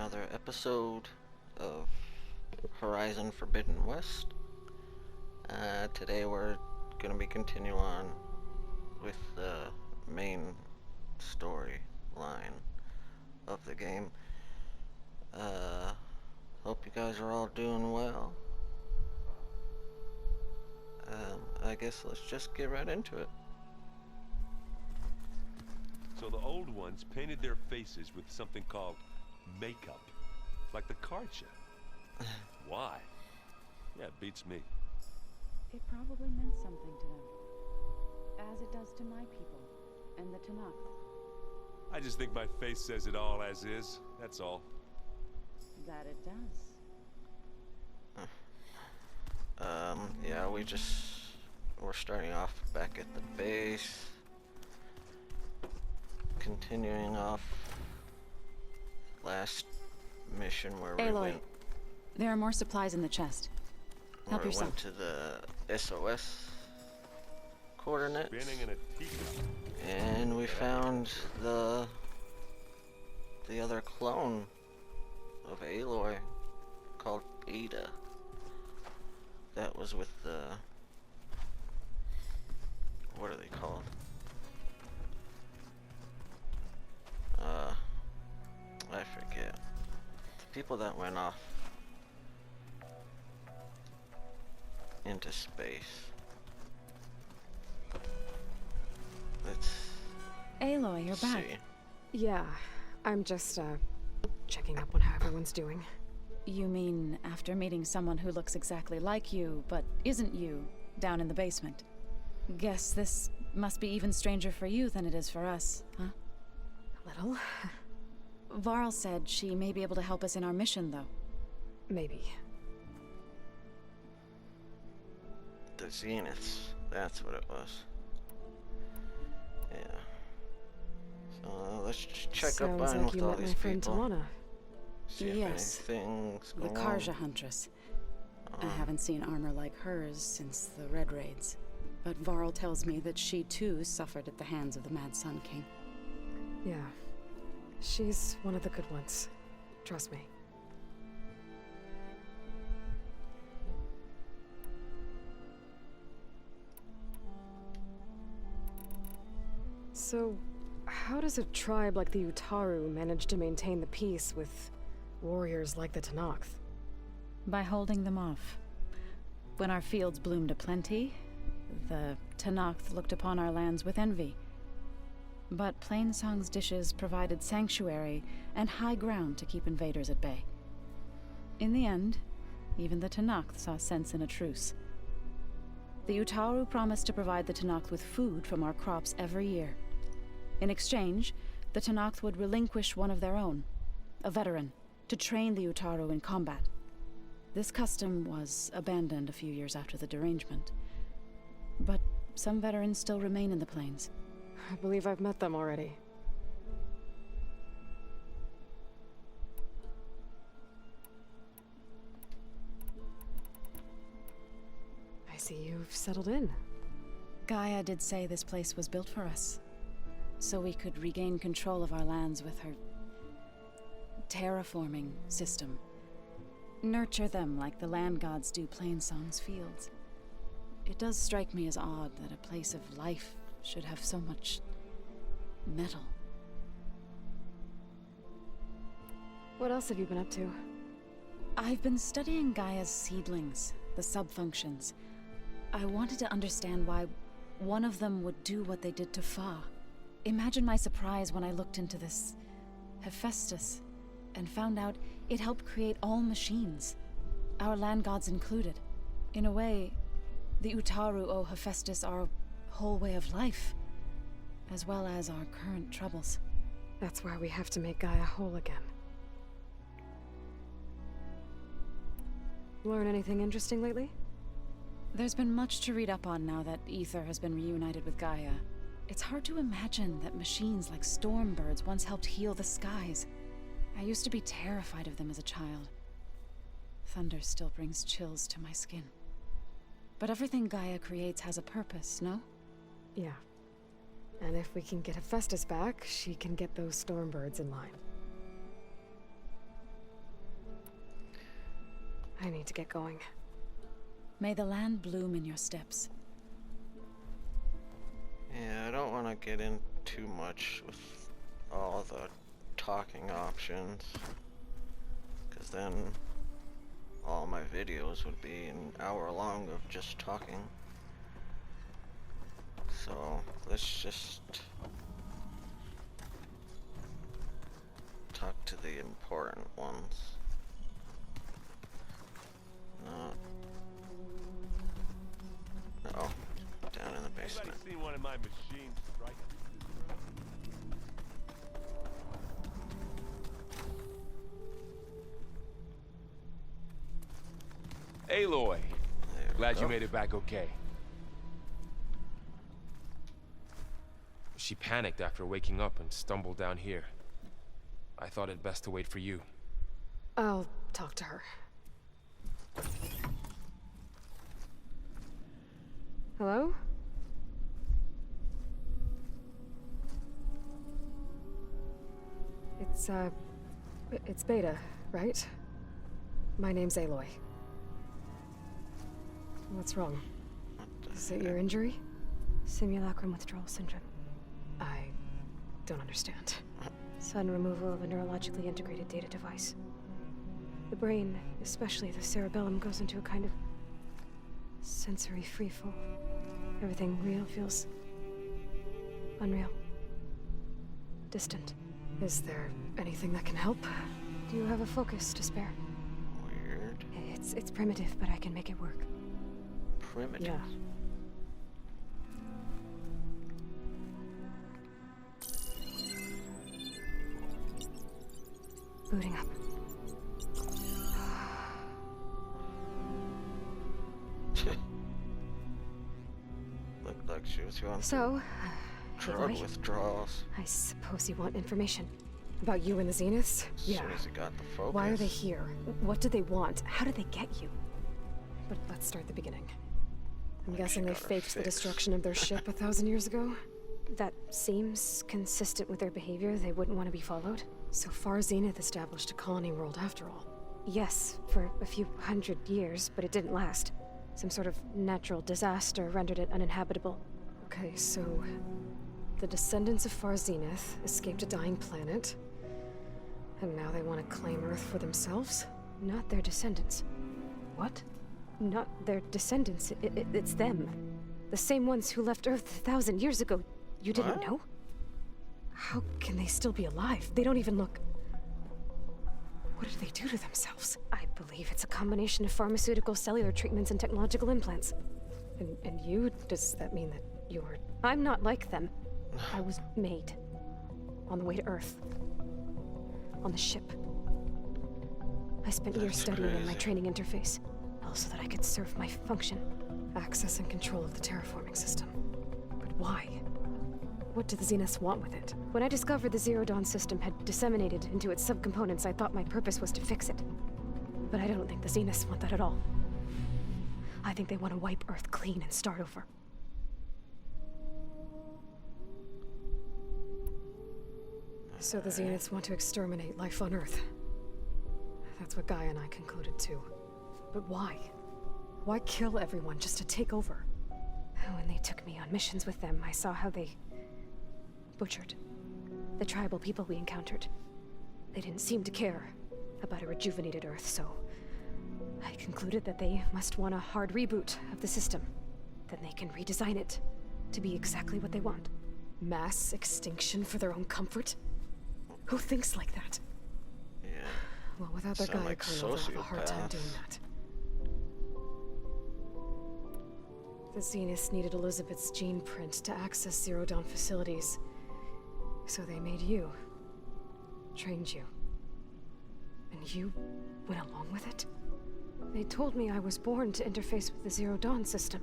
another episode of Horizon Forbidden West. Today we're going to be continuing on with the main story line of the game. Hope you guys are all doing well. I guess let's just get right into it. So the old ones painted their faces with something called makeup, like the card show. Why? Yeah, it beats me. It probably meant something to them, as it does to my people and the Tanakh. I just think my face says it all as is, that's all. That it does. Yeah, we're starting off back at the base. Continuing off last mission where Aloy, there are more supplies in the chest. Help we yourself. went to the SOS coordinates, Spinning in a teacup. and we found the other clone of Aloy called Ada. That was with the, what are they called? I forget. The people that went off into space. Let's Aloy, you're back. see. Yeah, I'm just, checking up on how everyone's doing. You mean after meeting someone who looks exactly like you, but isn't you, down in the basement? Guess this must be even stranger for you than it is for us, huh? A little. Varl said she may be able to help us in our mission, though. Maybe. The Zeniths. That's what it was. Yeah. So let's just check up Sounds on like with you all met my these friend people. Tawana. See if Yes. anything's The going on. Karja Huntress. I haven't seen armor like hers since the Red Raids. But Varl tells me that she too suffered at the hands of the Mad Sun King. Yeah. She's one of the good ones. Trust me. So, how does a tribe like the Utaru manage to maintain the peace with warriors like the Tanakh? By holding them off. When our fields bloomed aplenty, the Tanakh looked upon our lands with envy. But Plainsong's dishes provided sanctuary and high ground to keep invaders at bay. In the end, even the Tanakh saw sense in a truce. The Utaru promised to provide the Tanakh with food from our crops every year. In exchange, the Tanakh would relinquish one of their own, a veteran, to train the Utaru in combat. This custom was abandoned a few years after the derangement. But some veterans still remain in the plains. I believe I've met them already. I see you've settled in. Gaia did say this place was built for us, so we could regain control of our lands with her terraforming system. Nurture them like the land gods do Plainsong's fields. It does strike me as odd that a place of life should have so much metal. What else have you been up to? I've been studying Gaia's seedlings, the subfunctions. I wanted to understand why one of them would do what they did to Fa. Imagine my surprise when I looked into this Hephaestus and found out it helped create all machines, our land gods included. In a way, the Utaru owe Hephaestus our whole way of life, as well as our current troubles. That's why we have to make Gaia whole again. Learn anything interesting lately? There's been much to read up on now that Ether has been reunited with Gaia. It's hard to imagine that machines like stormbirds once helped heal the skies. I used to be terrified of them as a child. Thunder still brings chills to my skin. But everything Gaia creates has a purpose, no? Yeah. And if we can get Hephaestus back, she can get those stormbirds in line. I need to get going. May the land bloom in your steps. Yeah, I don't want to get in too much with all the talking options, because then all my videos would be an hour long of just talking. So let's just talk to the important ones. No, down in the basement. Anybody seen one of my machines strike? Aloy, There we glad go. you made it back okay. She panicked after waking up and stumbled down here. I thought it best to wait for you. I'll talk to her. Hello? It's Beta, right? My name's Aloy. What's wrong? Is it your injury? Simulacrum withdrawal syndrome. I don't understand. Sudden removal of a neurologically integrated data device. The brain, especially the cerebellum, goes into a kind of sensory freefall. Everything real feels unreal. Distant. Is there anything that can help? Do you have a focus to spare? Weird. It's primitive, but I can make it work. Primitive. Yeah. Booting up. Looked like she was going So, drug Aloy, withdrawals. I suppose you want information. About you and the Zeniths? As Yeah. soon as he got the focus. Why are they here? What do they want? How did they get you? But let's start at the beginning. I'm Like guessing she they got her faked the fix. destruction of their ship 1,000 years ago? That seems consistent with their behavior. They wouldn't want to be followed. So far, Zenith established a colony world after all. Yes, for a few hundred years, but it didn't last. Some sort of natural disaster rendered it uninhabitable. Okay, so the descendants of Far Zenith escaped a dying planet, and now they want to claim Earth for themselves? Not their descendants. What? Not their descendants. It's them. The same ones who left Earth 1,000 years ago. You didn't What? know? How can they still be alive? They don't even look... What did they do to themselves? I believe it's a combination of pharmaceutical, cellular treatments, and technological implants. And you? Does that mean that you're... I'm not like them. I was made. On the way to Earth. On the ship. I spent years That's studying in my crazy. training interface, all so that I could serve my function. access and control of the terraforming system? But why? What do the Zeniths want with it? When I discovered the Zero Dawn system had disseminated into its subcomponents, I thought my purpose was to fix it. But I don't think the Zeniths want that at all. I think they want to wipe Earth clean and start over. So the Zeniths want to exterminate life on Earth. That's what Gaia and I concluded too. But why? Why kill everyone just to take over? When they took me on missions with them, I saw how they butchered the tribal people we encountered. They didn't seem to care about a rejuvenated Earth, so I concluded that they must want a hard reboot of the system. Then they can redesign it to be exactly what they want. Mass extinction for their own comfort? Who thinks like that? Yeah. Well, without their Sound Gaia like kernel, they'll have a hard time sociopaths. doing that. The Zeniths needed Elizabeth's gene print to access Zero Dawn facilities. So they made you. Trained you. And you went along with it? They told me I was born to interface with the Zero Dawn system.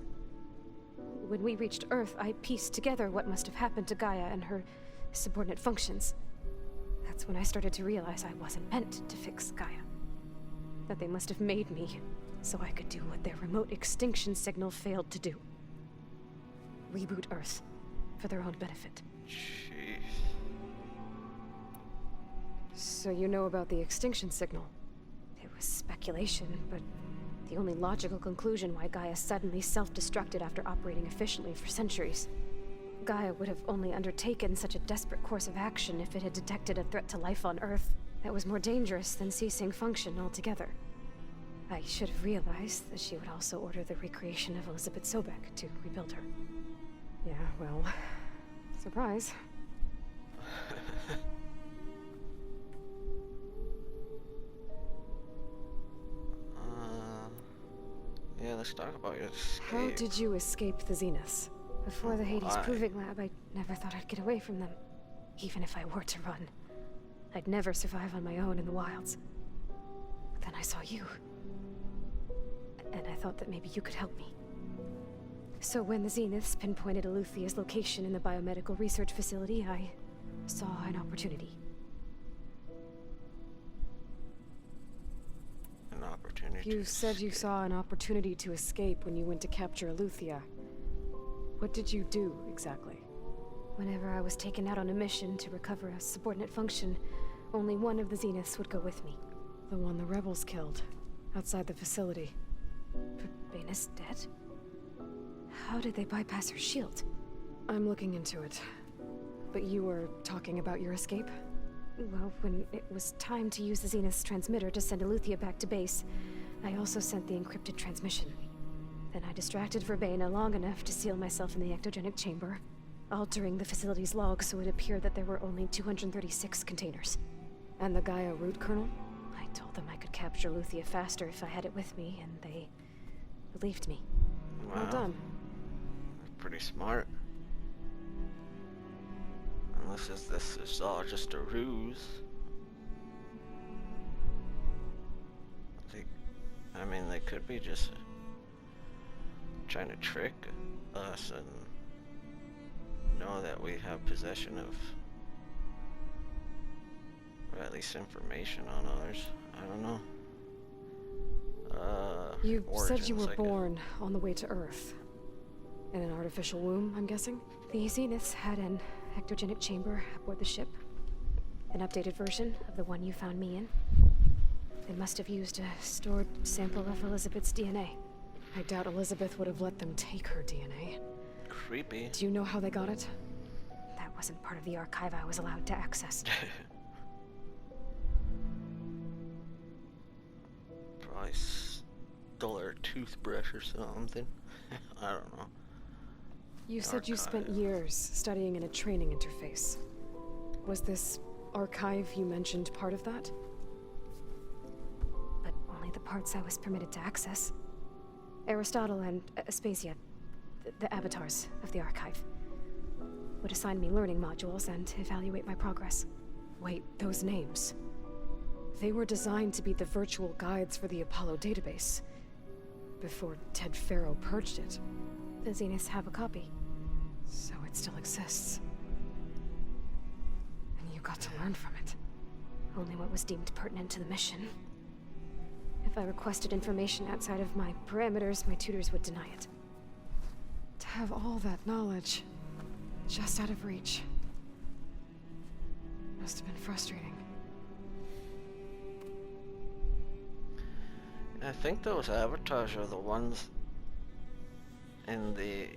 When we reached Earth, I pieced together what must have happened to Gaia and her subordinate functions. That's when I started to realize I wasn't meant to fix Gaia. That they must have made me so I could do what their remote extinction signal failed to do. Reboot Earth for their own benefit. Jeez. So you know about the extinction signal? It was speculation, but The only logical conclusion why Gaia suddenly self-destructed after operating efficiently for centuries. Gaia would have only undertaken such a desperate course of action if it had detected a threat to life on Earth that was more dangerous than ceasing function altogether. I should have realized that she would also order the recreation of Elizabeth Sobek to rebuild her. Yeah, well, surprise. Yeah, let's talk about your escape. How did you escape the Zeniths? Before the Hades Why? Proving Lab, I never thought I'd get away from them. Even if I were to run. I'd never survive on my own in the wilds. But then I saw you. And I thought that maybe you could help me. So when the Zeniths pinpointed Eluthia's location in the biomedical research facility, I saw an opportunity. An opportunity. You to said you escape. saw an opportunity to escape when you went to capture Eluthia. What did you do, exactly? Whenever I was taken out on a mission to recover a subordinate function, only one of the Zeniths would go with me. The one the rebels killed, outside the facility. Baina's dead? How did they bypass her shield? I'm looking into it. But you were talking about your escape? Well, when it was time to use the Zenith's transmitter to send Eluthia back to base, I also sent the encrypted transmission. Then I distracted Verbena long enough to seal myself in the ectogenic chamber, altering the facility's log so it appeared that there were only 236 containers. And the Gaia root kernel? I told them I could capture Eluthia faster if I had it with me, and they believed me. Wow. Well done. Pretty smart. Unless this is all just a ruse. I mean, they could be just trying to trick us and know that we have possession of, or at least information on others. I don't know. You said you origins, were I guess. born on the way to Earth. In an artificial womb, I'm guessing? The Zeniths had an ectogenic chamber aboard the ship. An updated version of the one you found me in. They must have used a stored sample of Elizabeth's DNA. I doubt Elizabeth would have let them take her DNA. Creepy. Do you know how they got it? That wasn't part of the archive I was allowed to access. Probably stole her toothbrush or something. I don't know. You said you spent Archive. years studying in a training interface. Was this archive you mentioned part of that? But only the parts I was permitted to access. Aristotle and Aspasia, the avatars of the archive, would assign me learning modules and evaluate my progress. Wait, those names. They were designed to be the virtual guides for the Apollo database. Before Ted Faro purged it. The Zeniths have a copy. So it still exists. And you got to learn from it. Only what was deemed pertinent to the mission. If I requested information outside of my parameters, my tutors would deny it. To have all that knowledge, just out of reach. Must have been frustrating. I think those avatars are the ones in the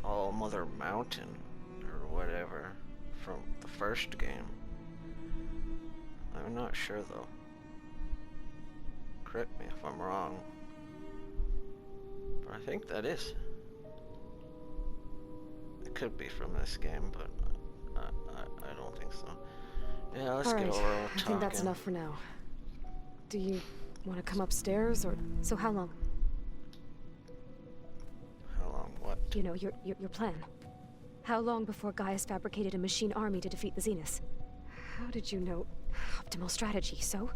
All Mother Mountain or whatever from the first game. I'm not sure though. Correct me if I'm wrong. But I think that is. It could be from this game, but I don't think so. Yeah, let's get over with I think that's talking. enough for now. Do you want to come upstairs, or... So how long? How long? What? You know, your plan. How long before Gaius fabricated a machine army to defeat the Zeniths? How did you know? Optimal strategy, so?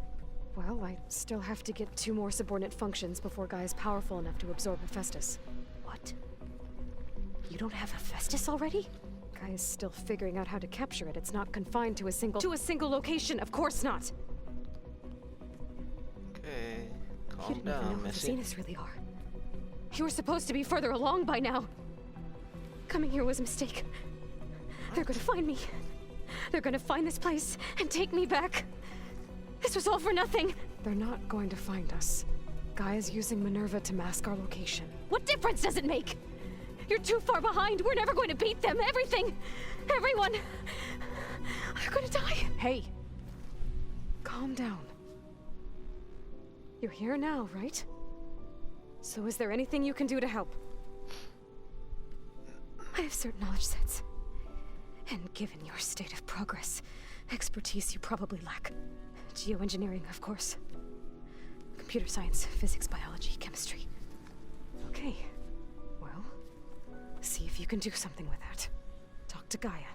Well, I still have to get 2 more subordinate functions before Guy is powerful enough to absorb Hephaestus. What? You don't have Hephaestus already? Guy is still figuring out how to capture it. It's not confined to a single location. Of course not. Okay, You calm didn't even know down, who the Missy. Zeniths really are. You were supposed to be further along by now. Coming here was a mistake. They're gonna find me. They're gonna find this place and take me back. This was all for nothing. They're not going to find us. Gaia's using Minerva to mask our location. What difference does it make? You're too far behind. We're never going to beat them. Everything, everyone, are going to die. Hey! Calm down. You're here now, right? So is there anything you can do to help? I have certain knowledge sets. And given your state of progress, expertise you probably lack. Geoengineering, of course. Computer science, physics, biology, chemistry. Okay. Well, see if you can do something with that. Talk to Gaia.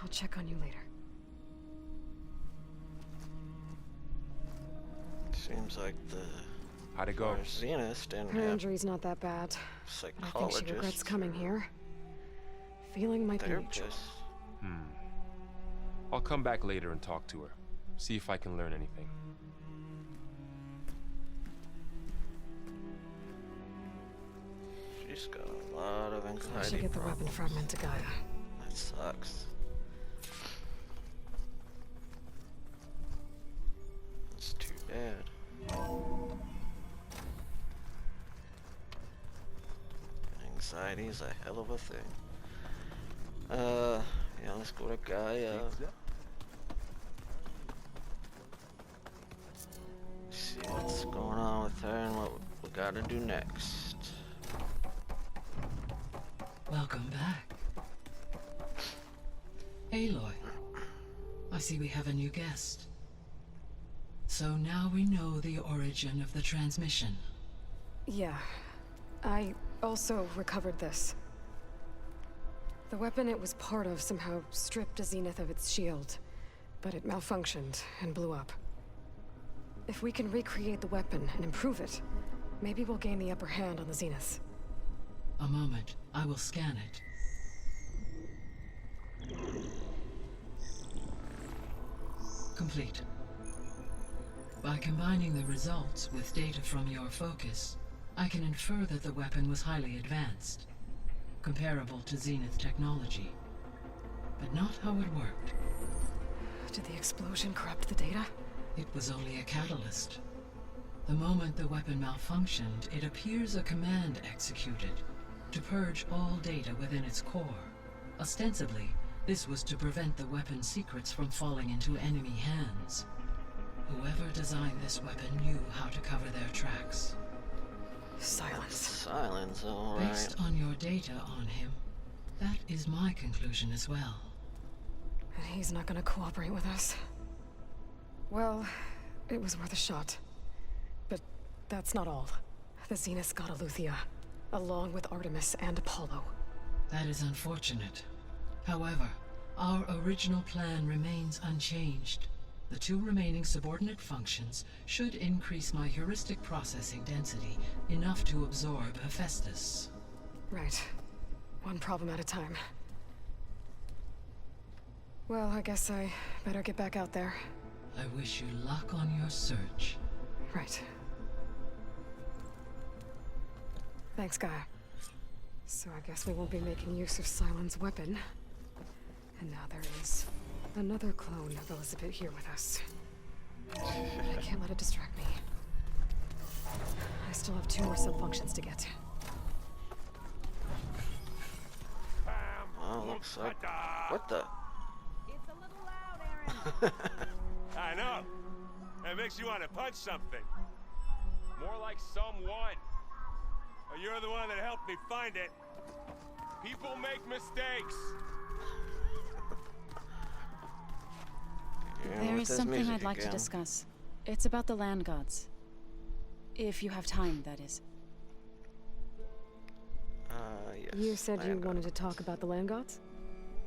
I'll check on you later. Seems like the How'd it go? Zenith didn't Her have injury's not that bad. But I think she regrets psychologists coming or here. Feeling might be mutual. therapists. I'll come back later and talk to her. See if I can learn anything. She's got a lot of I anxiety should get the weapon problems. fragment to Gaia. That sucks. It's too bad. Anxiety is a hell of a thing. Yeah, let's go to Gaia. See what's going on with her and what we gotta do next. Welcome back. Aloy, I see we have a new guest. So now we know the origin of the transmission. Yeah. I also recovered this. The weapon it was part of somehow stripped a Zenith of its shield, but it malfunctioned and blew up. If we can recreate the weapon and improve it, maybe we'll gain the upper hand on the Zeniths. A moment, I will scan it. Complete. By combining the results with data from your focus, I can infer that the weapon was highly advanced, comparable to Zenith technology, but not how it worked. Did the explosion corrupt the data? It was only a catalyst. The moment the weapon malfunctioned, it appears a command executed to purge all data within its core. Ostensibly, this was to prevent the weapon's secrets from falling into enemy hands. Whoever designed this weapon knew how to cover their tracks. Silence. Silence, alright. Based on your data on him, that is my conclusion as well. And he's not gonna cooperate with us. Well, it was worth a shot. But that's not all. The Zeniths got Aletheia, along with Artemis and Apollo. That is unfortunate. However, our original plan remains unchanged. The two remaining subordinate functions should increase my heuristic processing density enough to absorb Hephaestus. Right. One problem at a time. Well, I guess I better get back out there. I wish you luck on your search. Right. Thanks, Gaia. So I guess we won't be making use of Cylon's weapon. And now there is another clone of Elizabeth here with us. I can't let it distract me. I still have 2 more sub-functions to get. Oh, looks like... What the? It's a little loud, Aaron. I know. It makes you want to punch something. More like someone. Oh, you're the one that helped me find it. People make mistakes. Yeah, There with is this something music I'd like to again. discuss. It's about the land gods. If you have time, that is. Yes. You said you land wanted to gods. talk about the land gods?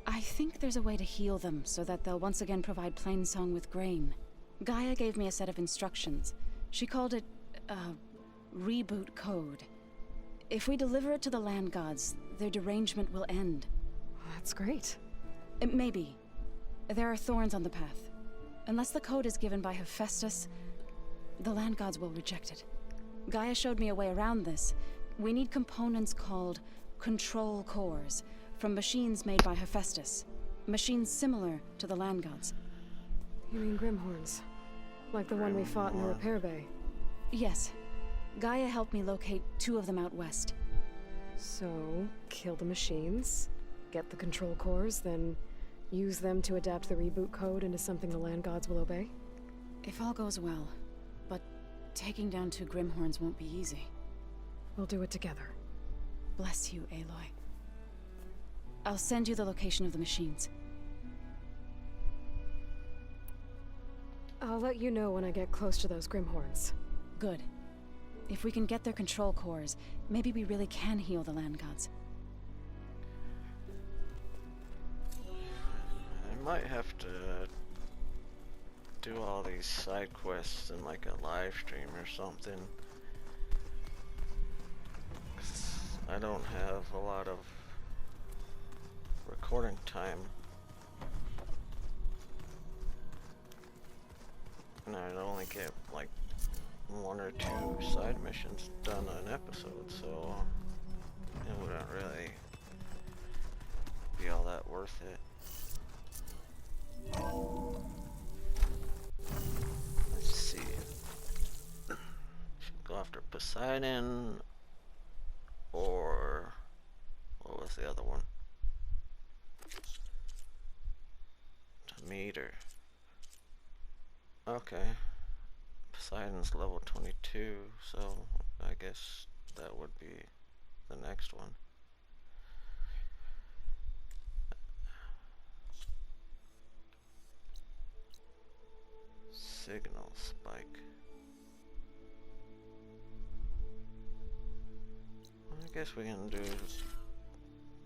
I think there's a way to heal them so that they'll once again provide Plainsong with grain. Gaia gave me a set of instructions. She called it, reboot code. If we deliver it to the land gods, their derangement will end. Well, that's great. Maybe. There are thorns on the path. Unless the code is given by Hephaestus, the land gods will reject it. Gaia showed me a way around this. We need components called control cores from machines made by Hephaestus. Machines similar to the land gods. You mean Grimhorns? Like the one we fought in the repair bay? Yes. Gaia helped me locate 2 of them out west. So, kill the machines, get the control cores, then use them to adapt the reboot code into something the land gods will obey? If all goes well. But taking down 2 Grimhorns won't be easy. We'll do it together. Bless you, Aloy. I'll send you the location of the machines. I'll let you know when I get close to those Grimhorns. Good. If we can get their control cores, maybe we really can heal the land gods. I might have to do all these side quests in like a live stream or something. 'Cause I don't have a lot of recording time. And I'd only get like 1 or 2 side missions done an episode, so it wouldn't really be all that worth it. Let's see. Should go after Poseidon, or what was the other one? Demeter. Okay. Poseidon's level 22, so I guess that would be the next one. Signal spike. I guess we can do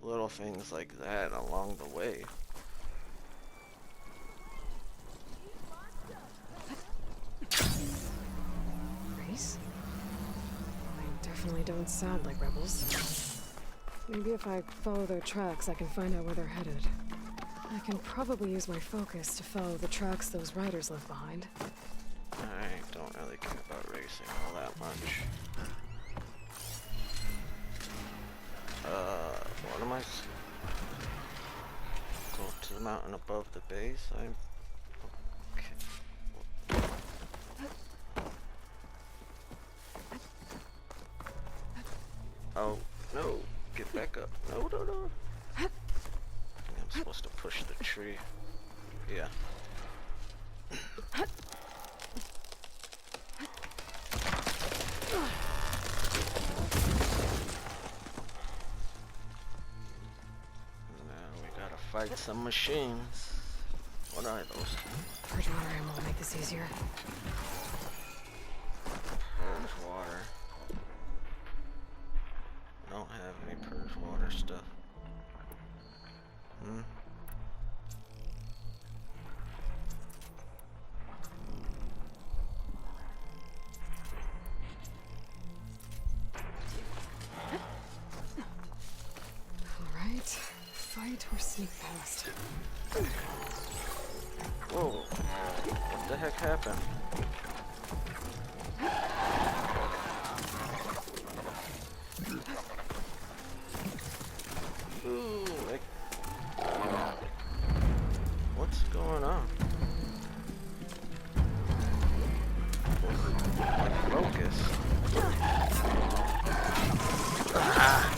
little things like that along the way. Race? They definitely don't sound like rebels. Maybe if I follow their tracks, I can find out where they're headed. I can probably use my focus to follow the tracks those riders left behind. I don't really care about racing all that much. What am I? Go to the mountain above the base? I'm... Okay. Oh, no. Get back up. No, no, no. I think I'm supposed to push the tree. Yeah. Now we gotta fight some machines. What are those? Purge water ammo will make this easier. Purge water. I don't have any purge water stuff. Alright. Fight or sneak past. Whoa. What the heck happened? Ooh, like... What's going on? Like locust. Ah.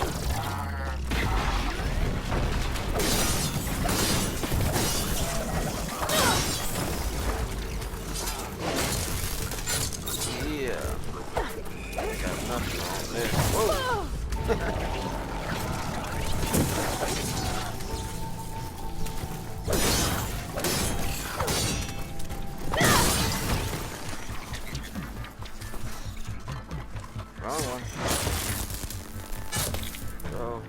Yeah. I got nothing on this. Whoa! Wrong one. Go.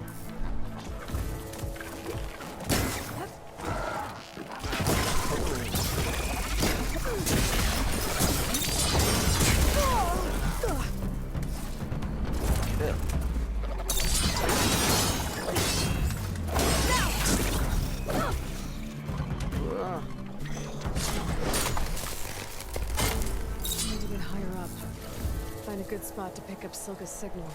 Kill. Need to get higher up. Find a good spot to pick up Silka's signal.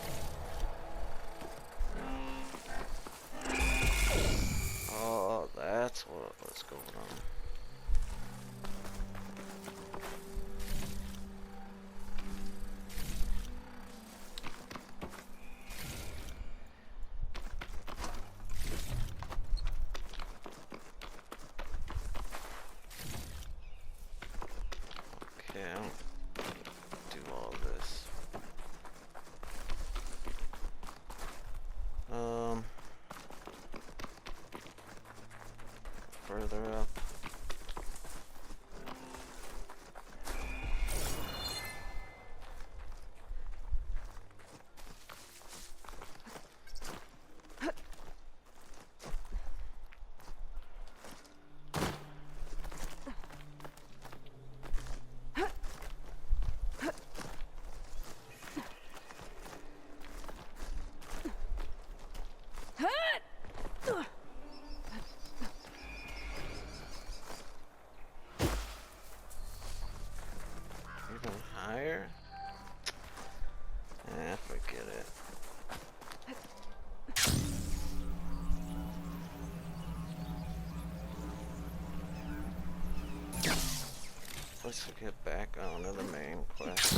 Oh, that's what's going on. Even higher? Eh, forget it. Let's get back onto the main quest.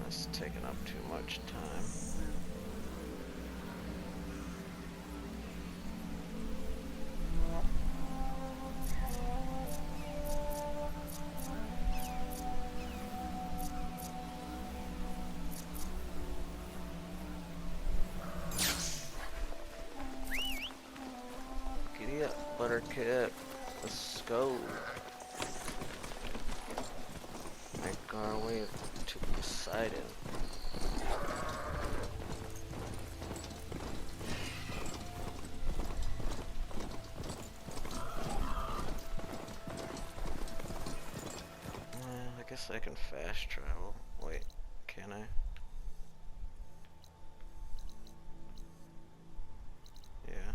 It's taking up too much time. Giddy up, Buttercup. Let's go. Make our way to Poseidon. I guess I can fast travel. Wait, can I? Yeah.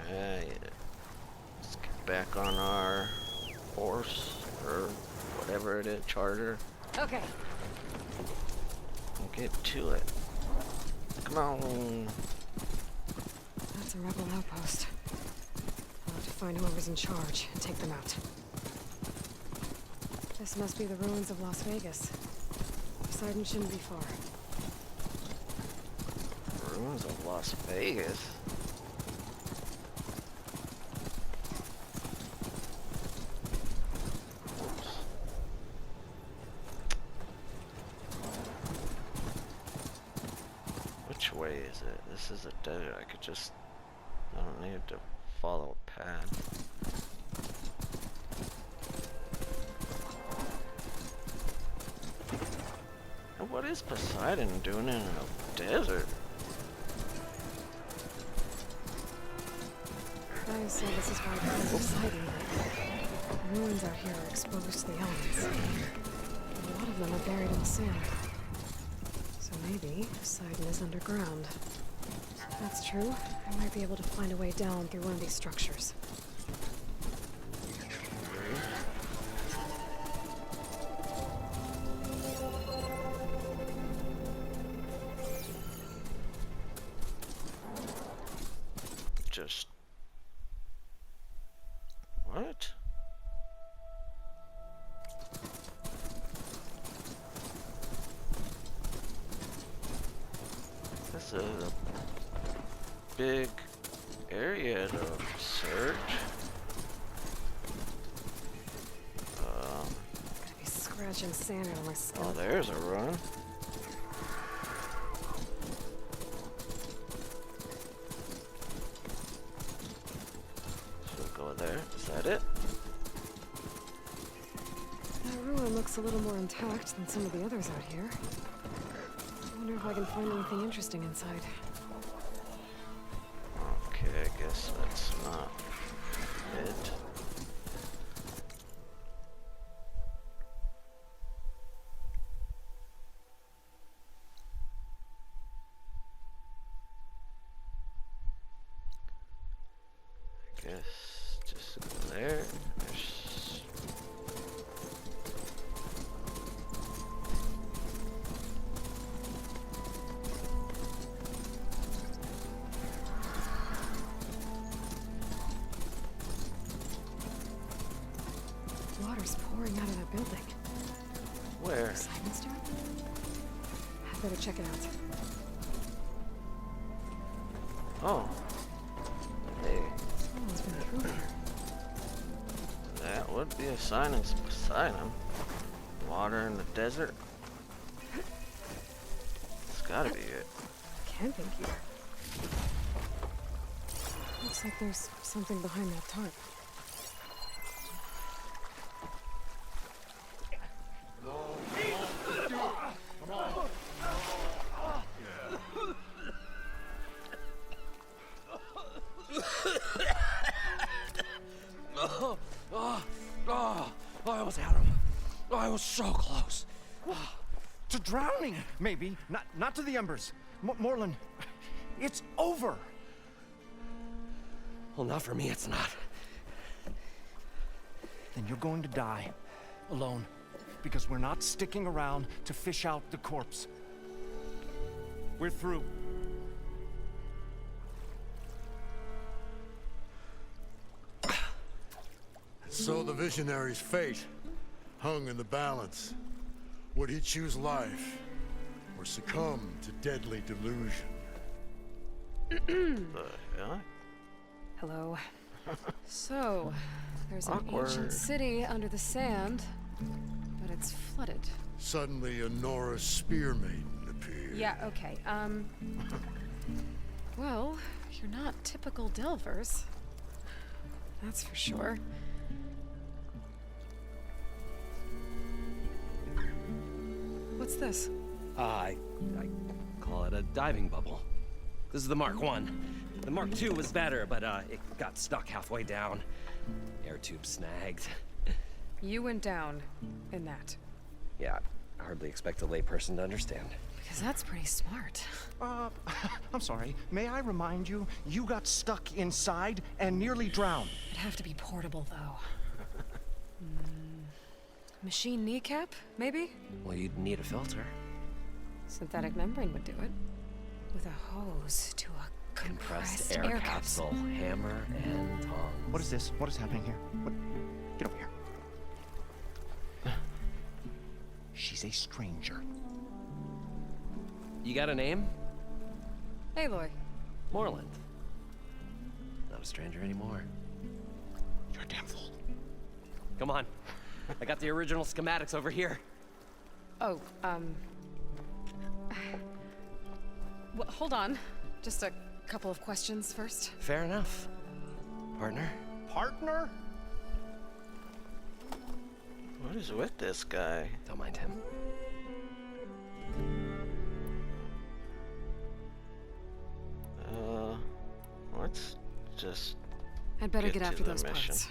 Alright. Let's get back on our horse, or whatever it is, charger, Okay. and get to it. Come on. That's a rebel outpost. I'll have to find whoever's in charge and take them out. This must be the ruins of Las Vegas. Poseidon shouldn't be far. Ruins of Las Vegas? Oops. Which way is it? This is a desert. I could just... I don't need to follow a path. And what is Poseidon doing in a desert? I say this is why it's Poseidon. The ruins out here are exposed to the elements. A lot of them are buried in the sand. So maybe Poseidon is underground. If that's true, I might be able to find a way down through one of these structures. Just... What? This is a big area to search. Could be scratching sand out of my skin. Oh, there's a run. Should we go there? Is that it? That ruin looks a little more intact than some of the others out here. I wonder if I can find anything interesting inside. Okay, I guess that's not it. I guess just go there. There's... Water's pouring out of that building. Where? Poseidon's doing? I'd better check it out. Oh. Hey, Someone's been through here. that would be a sign of Poseidon. Water in the desert. It's gotta be it. Camping gear. Looks like there's something behind that tarp. was so close. To drowning, maybe. Not to the embers. Moreland, it's over. Well, not for me, it's not. Then you're going to die. Alone. Because we're not sticking around to fish out the corpse. We're through. So the visionary's fate hung in the balance. Would he choose life or succumb to deadly delusion? The heck? Hello. So, there's an Awkward. ancient city under the sand, but it's flooded. Suddenly a Nora spear maiden appeared. Yeah, okay, well, you're not typical Delvers. That's for sure. What's this? I call it a diving bubble. This is the Mark 1. The Mark 2 was better, but it got stuck halfway down. Air tube snagged. You went down in that. Yeah, I hardly expect a layperson to understand. Because that's pretty smart. I'm sorry. May I remind you, you got stuck inside and nearly drowned. It'd have to be portable, though. Machine kneecap, maybe? Well, you'd need a filter. Synthetic membrane would do it. With a hose to a compressed Air capsule, hammer, and tongs. What is this? What is happening here? What? Get over here. She's a stranger. You got a name? Aloy. Moreland. Not a stranger anymore. You're a damn fool. Come on. I got the original schematics over here. Oh, well, hold on. Just a couple of questions first. Fair enough. Partner? Partner? What is with this guy? Don't mind him. Let's just I'd better Get get to after the those mission. parts.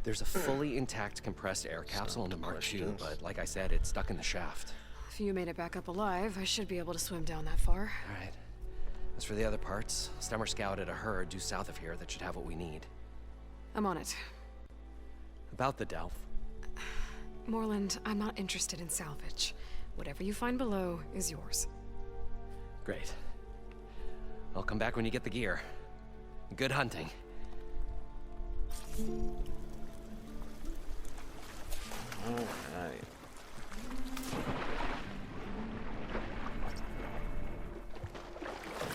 There's a fully intact compressed air capsule in the Mark II, questions. but like I said, it's stuck in the shaft. If you made it back up alive, I should be able to swim down that far. All right. As for the other parts, Stemmer scouted a herd due south of here that should have what we need. I'm on it. About the Delph. Moreland, I'm not interested in salvage. Whatever you find below is yours. Great. I'll come back when you get the gear. Good hunting. Alright.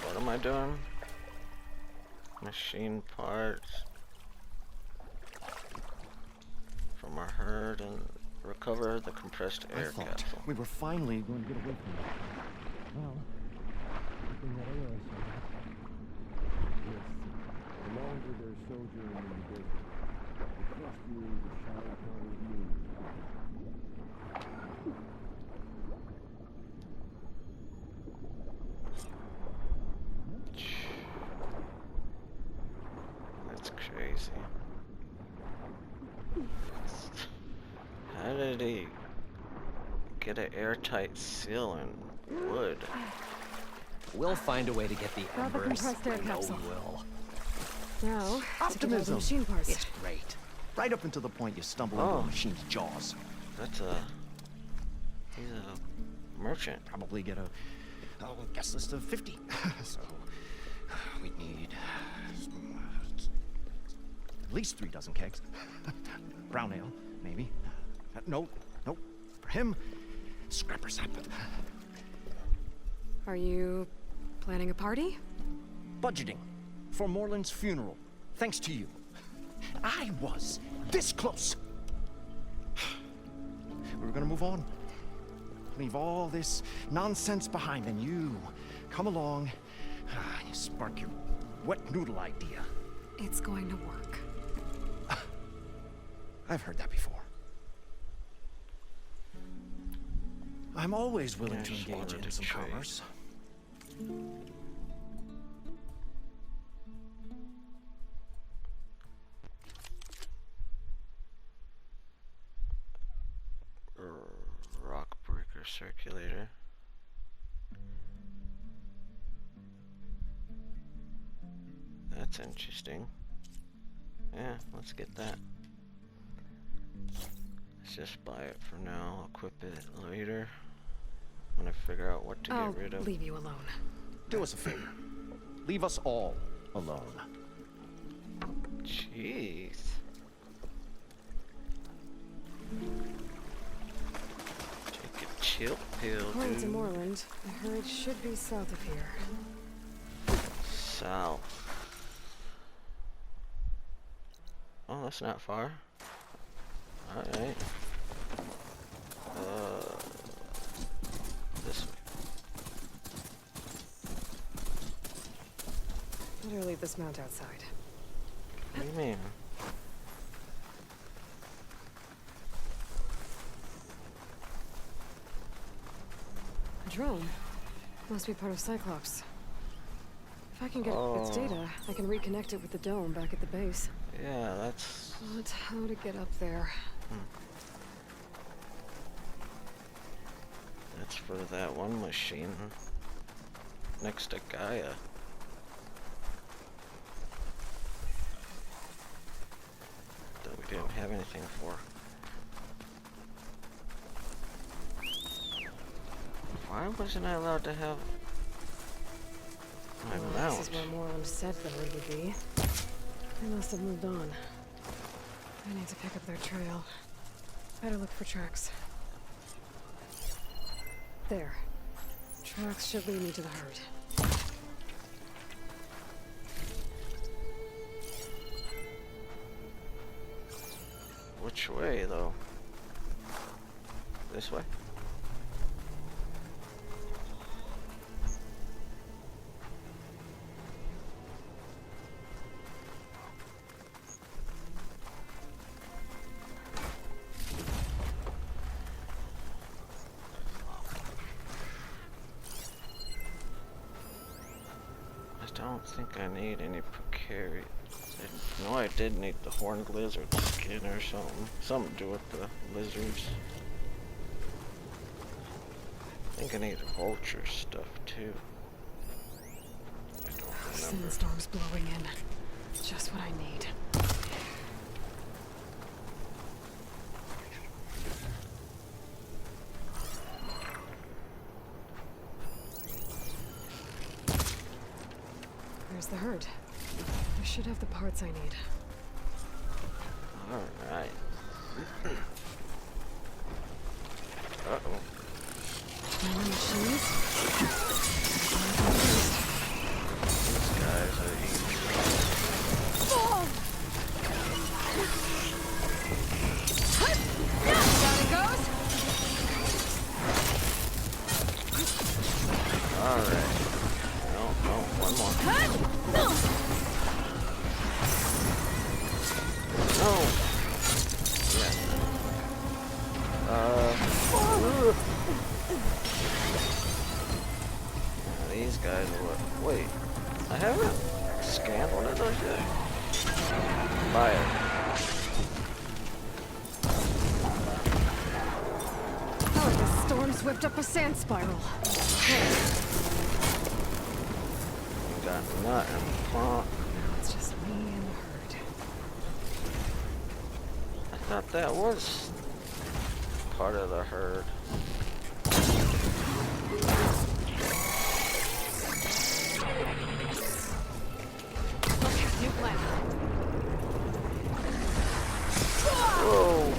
What am I doing? Machine parts from our herd and recover the compressed air I thought capsule. we were finally going to get away from it. Well, nothing that air so yes, the longer their sojourn in the desert, the crustier the shadow covered moon. That's crazy. How did he get an airtight seal in wood? We'll find a way to get the Grab the embers. compressed air I know capsule. we will. Now, to get all the Optimism. machine parts. It's great. Right up until the point you stumble Oh. into a machine's jaws. That's he's a merchant. Probably get a guest list of 50. So we need at least 3 dozen kegs. Brown ale, maybe. No. For him, scrapper sap. Are you planning a party? Budgeting for Moreland's funeral. Thanks to you. I was this close. We were gonna move on. Leave all this nonsense behind, and you come along, you spark your wet noodle idea. It's going to work. I've heard that before. I'm always willing I to just engage wanted in to some trade. commerce. calculator. That's interesting. Yeah, let's get that. Let's just buy it for now, equip it later. I'm gonna figure out what to get rid of. I'll leave you alone. Do us a favor. Leave us all alone. Jeez. Take a chill pill, According to dude. Moreland, the herd should be south of here. South. Oh, that's not far. Alright. This way. Better leave this mount outside. What do you mean? A drone. Must be part of Cyclops. If I can get its data, I can reconnect it with the dome back at the base. Yeah, that's... But how to get up there? That's for that one machine next to Gaia. That we didn't have anything for. Why wasn't I allowed to have my Well, mount? this is where Moreland said the herd would be. They must have moved on. I need to pick up their trail. Better look for tracks. There. Tracks should lead me to the herd. Which way, though? This way? I don't think I need any precarious. No, I did need the horned lizard skin or something. Something to do with the lizards. I think I need vulture stuff too. I don't remember. Sandstorm's blowing in. Just what I need. There's the herd. I should have the parts I need. Alright. Uh-oh. More machines? These guys are easy. Down it goes! Alright. No, one more. No! Yeah. These guys are what? Wait. I haven't scanned one of those yet. Fire. Oh, the storm's whipped up a sand spiral. You got nothing. Huh? It's just me and the herd. I thought that was part of the herd. New plan. Whoa!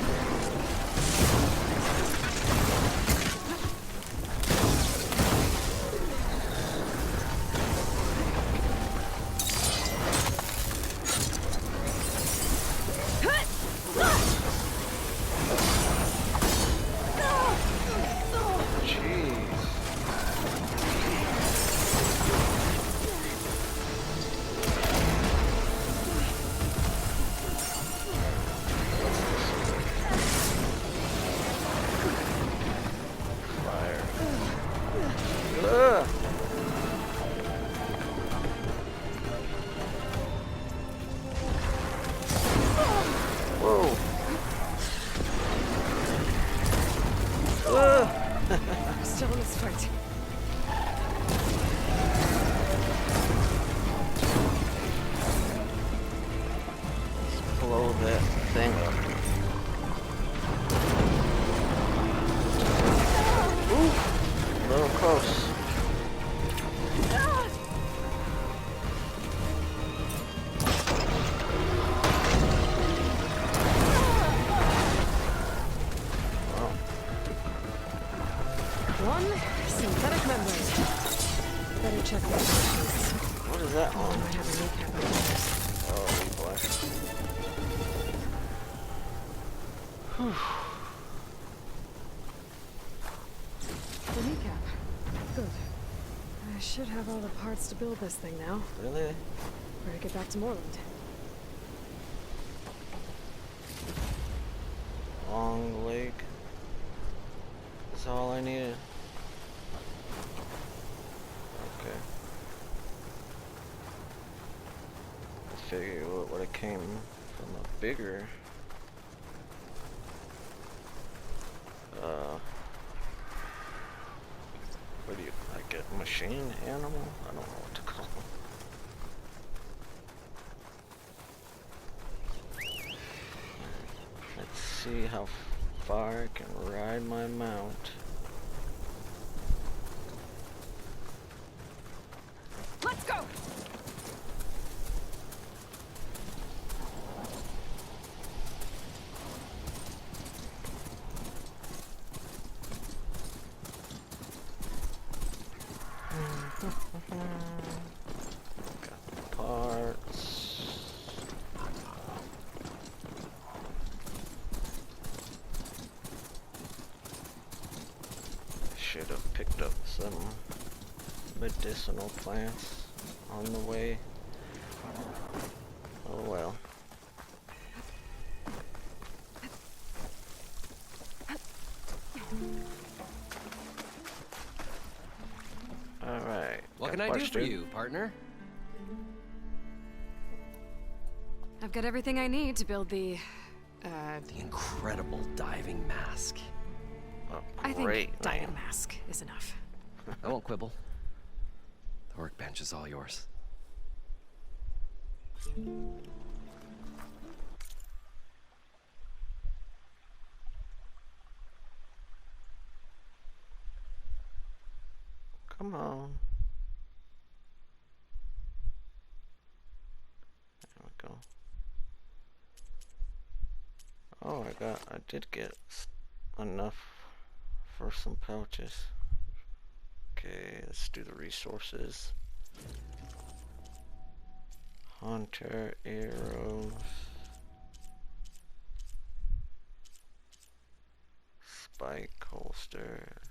Perfect. Blow that thing up. Ooh, a little close. One synthetic membrane. Better check this. What is that on? I have a kneecap on this. Oh boy. The kneecap. Good. I should have all the parts to build this thing now. Really? Better get back to Moreland. Long leg. That's all I needed. Okay. I figure it would have came from a bigger what do you like a machine animal? I don't know what to call them. Let's see how far I can ride my mount. Let's go! Got parts. Should have picked up some medicinal plants on the way. Oh well. Alright. What can I do for you, partner? I've got everything I need to build the incredible diving mask. Oh, I great think diving name. mask is enough. I won't quibble. The workbench is all yours. Come on. There we go. Oh, I did get enough for some pouches. Okay, let's do the resources. Hunter arrows. Spike holster.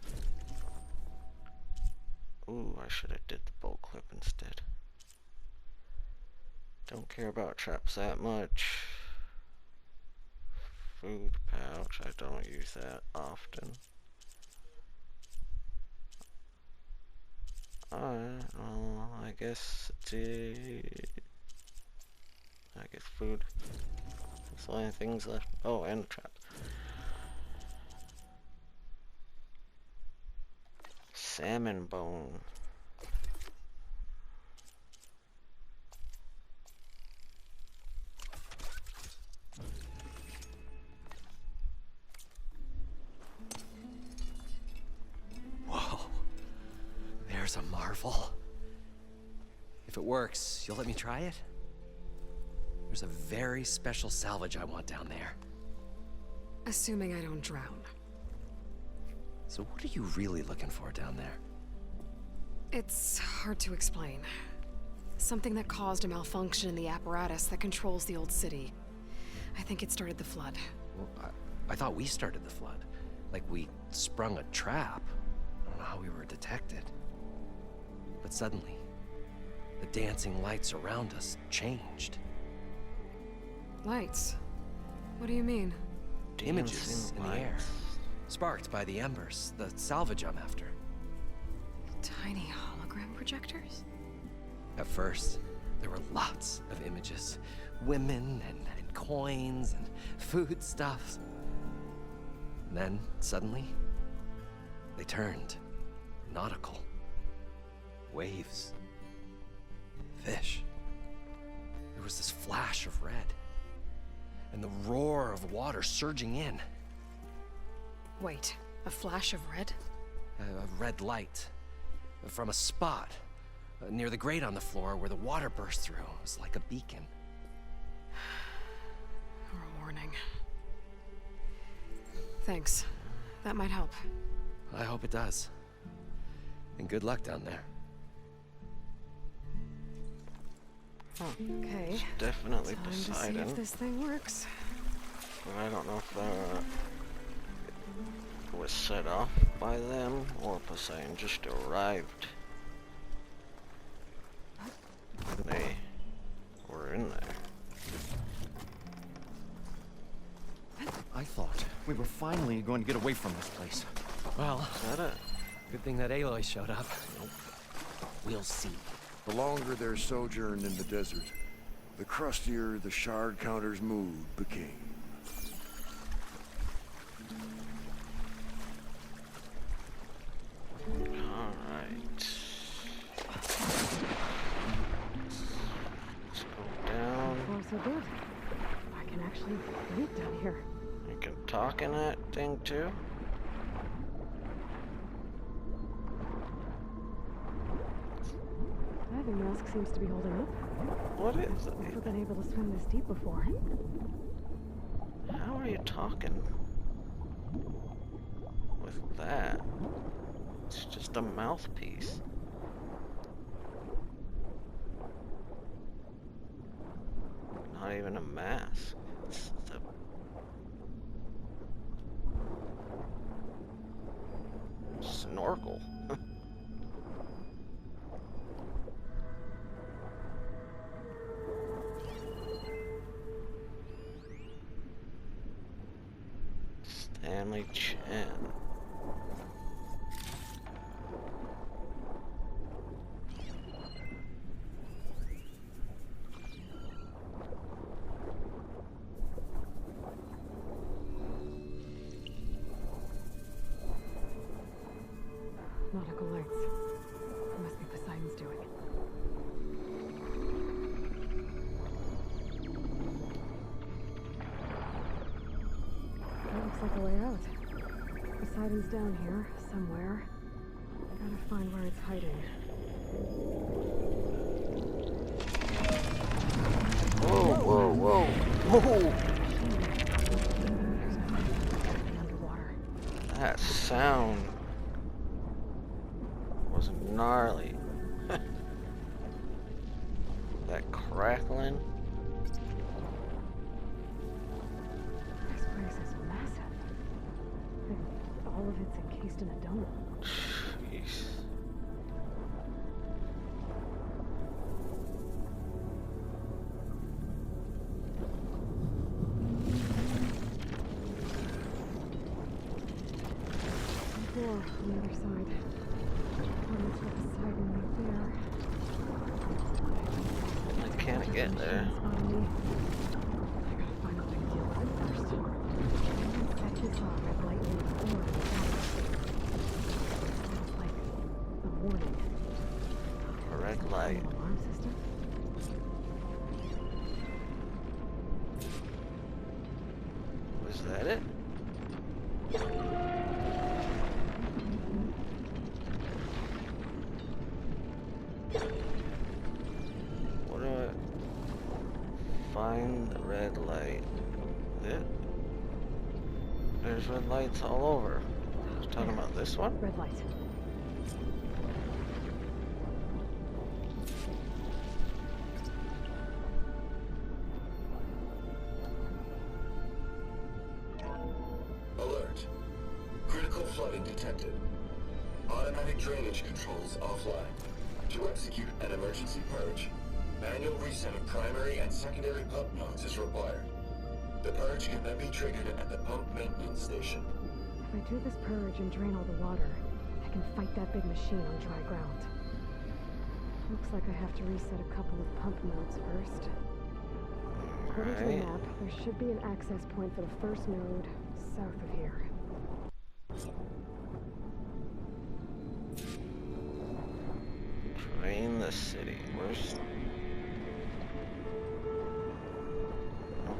Ooh, I should have did the bolt clip instead. Don't care about traps that much. Food pouch, I don't use that often. Alright, well, I guess I guess food. That's the only things left. Oh, and trap. Salmon bone. Whoa. There's a marvel. If it works, you'll let me try it? There's a very special salvage I want down there. Assuming I don't drown. So what are you really looking for down there? It's hard to explain. Something that caused a malfunction in the apparatus that controls the old city. I think it started the flood. Well, I thought we started the flood. Like we sprung a trap. I don't know how we were detected. But suddenly, the dancing lights around us changed. Lights? What do you mean? Images Dancing in the air. lights. Sparked by the embers, the salvage I'm after. Tiny hologram projectors? At first, there were lots of images. Women and coins and foodstuffs. And then, suddenly, they turned. nautical. Waves. Fish. There was this flash of red. And the roar of water surging in. Wait, a flash of red? A red light. From a spot near the grate on the floor where the water burst through. It was like a beacon. Or a warning. Thanks. That might help. I hope it does. And good luck down there. Okay. It's definitely Time to see Poseidon. if this thing works. But I don't know if it was set off by them or Poseidon just arrived. They were in there. I thought we were finally going to get away from this place. Well, Is that it? good thing that Aloy showed up. We'll see. The longer their sojourn in the desert, the crustier the shard counter's mood became. Alright. Let's go down. Far so good. I can actually breathe down here. You can talk in that thing too? Diving mask seems to be holding up. What is it? Never been able to swim this deep before. How are you talking with that? It's just a mouthpiece. Not even a mask. It's a snorkel. Stanley Chen. Nautical lights. It must be Poseidon's doing. That looks like a way out. Poseidon's down here, somewhere. Gotta find where it's hiding. Whoa, whoa, whoa, whoa! Underwater. That sound was gnarly. That crackling. This place is massive. And all of it's encased in a dome. Jeez. Door on the other side. That's what Poseidon right there. I can't get there. Spotted me. I gotta find a way to deal with it first. That you saw red light in the floor. Sounds like a warning. A red light. An alarm system? Was that it? What do I find the red light? It? There's red lights all over. I was talking about this one? Red light. Alert. Critical flooding detected. Automatic drainage controls offline. To execute an emergency purge, manual reset of primary and secondary pump nodes is required. The purge can then be triggered at the pump maintenance station. If I do this purge and drain all the water, I can fight that big machine on dry ground. Looks like I have to reset a couple of pump nodes first. According to the Right. map, there should be an access point for the first node south of here. Drain the city. Where's...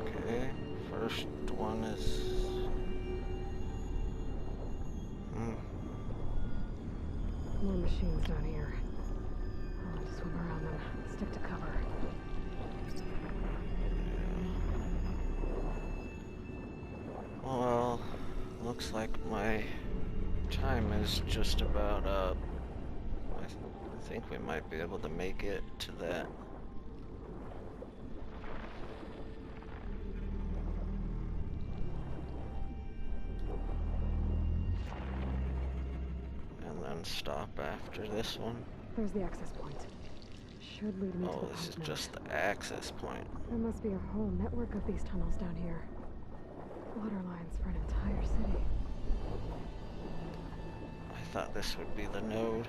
Okay, first one is... More machines down here. I'll have to swim around them. Stick to cover. Well, looks like my time is just about up. I think we might be able to make it to that. And then stop after this one. There's the access point. Should lead me to Oh, the this is pump just node. the access point. There must be a whole network of these tunnels down here. Water lines for an entire city. I thought this would be the node.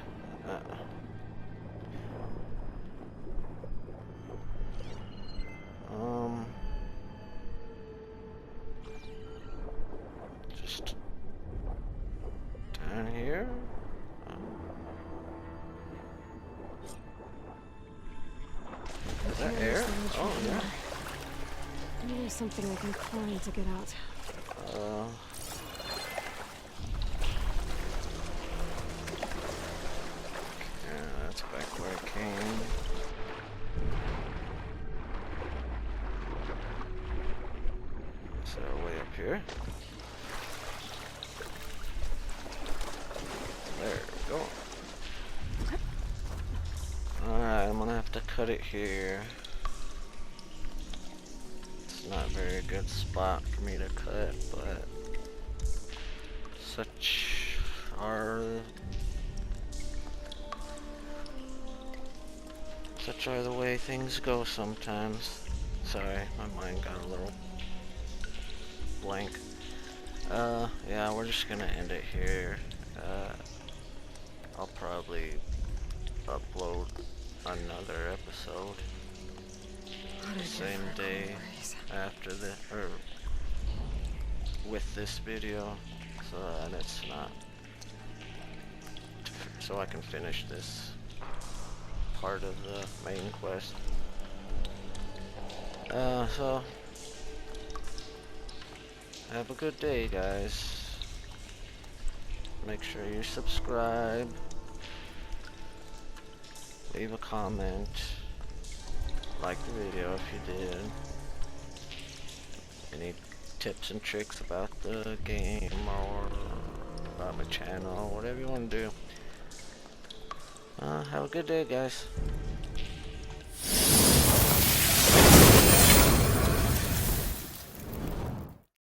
Just down here. Is that air? Oh yeah. Maybe there's something I can climb to get out. Yeah, that's back where I came. So way up here. There we go. Alright, I'm gonna have to cut it here. It's not a very good spot for me to cut, but such are the way things go sometimes. Sorry, my mind got a little blank. Yeah, we're just gonna end it here. I'll probably upload another episode the same day after the, or with this video, so that it's not, so I can finish this part of the main quest. So have a good day, guys. Make sure you subscribe, leave a comment, like the video if you did. Any tips and tricks about the game or about my channel, whatever you want to do. Have a good day, guys.